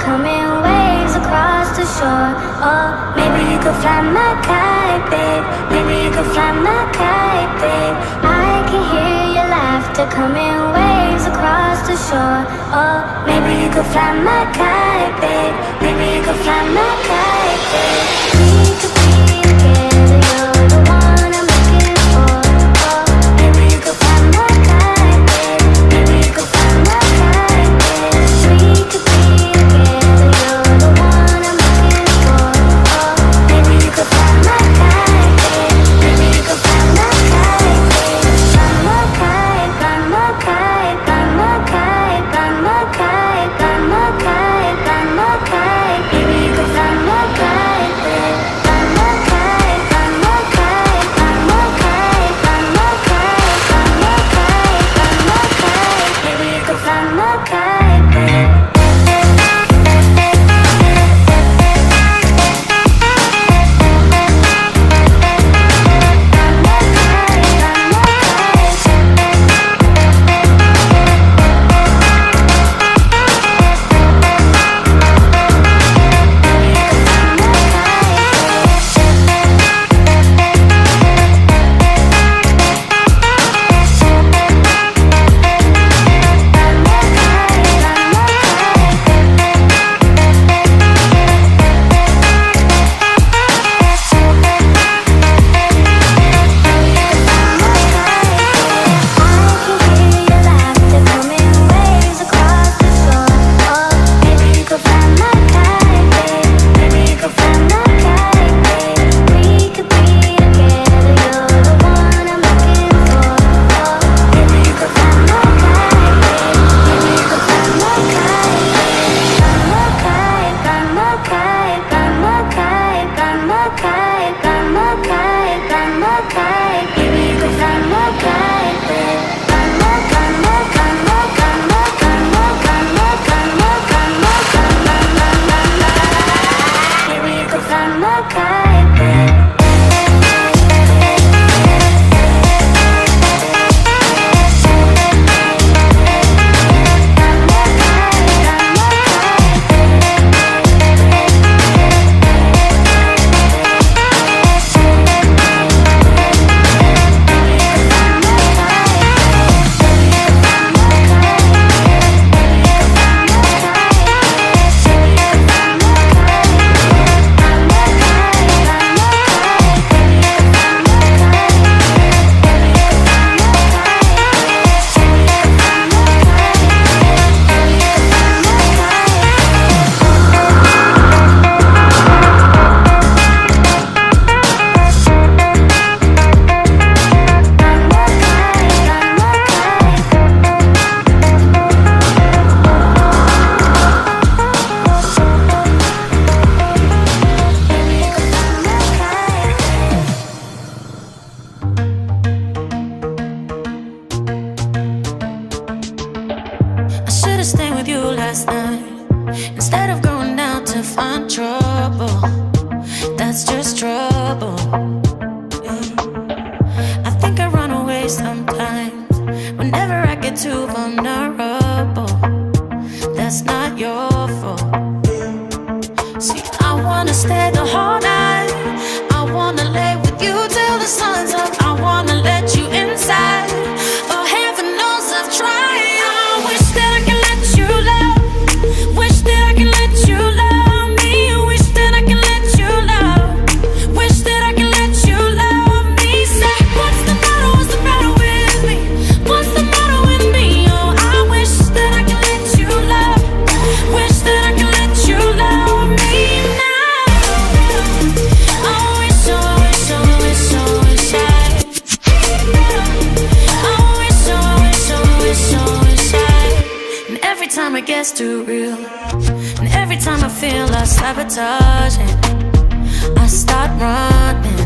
come in waves across the shore. Oh, maybe you could fly my kite, babe. Maybe you could fly my kite, babe. I can hear your laughter come in waves across the shore. Oh, maybe you could fly my kite, babe. Maybe you could fly my kite, babe. We could be together, you're the one I'm looking for. Oh, maybe you could fly my kite, babe. Maybe you could fly my kite, babe. We could be together, you're the one I'm looking for. Oh, maybe you could fly my kite, babe. Maybe you could fly my kite, babe. Fly my kite, fly my kite, fly my kite, fly my kite, fly my kite, fly my kite. Maybe you could fly my kite, babe. Fly my kite, fly my kite, fly my kite, fly my kite, fly my kite, fly my kite. Maybe you could fly my kite, babe. Instead of going out to find trouble, that's just trouble. I think I run away sometimes whenever I get too vulnerable. That's not your fault. See, I wanna stay the whole night. I wanna lay with you till the sun's up. I wanna let you inside. Oh, heaven knows I've tried. I wish that I could let you love. Wish that I could let you love me. Wish that I could let you love. Wish that I could let you love me. Say, what's the matter? What's the matter with me? What's the matter with me? Oh, I wish that I could let you love. Wish that I could let you love me now. I wish, oh, wish, oh, wish, oh, wish I wish, oh, wish, oh, wish, oh, wish I. And every time it gets too real, and every time I feel like sabotaging, I start running.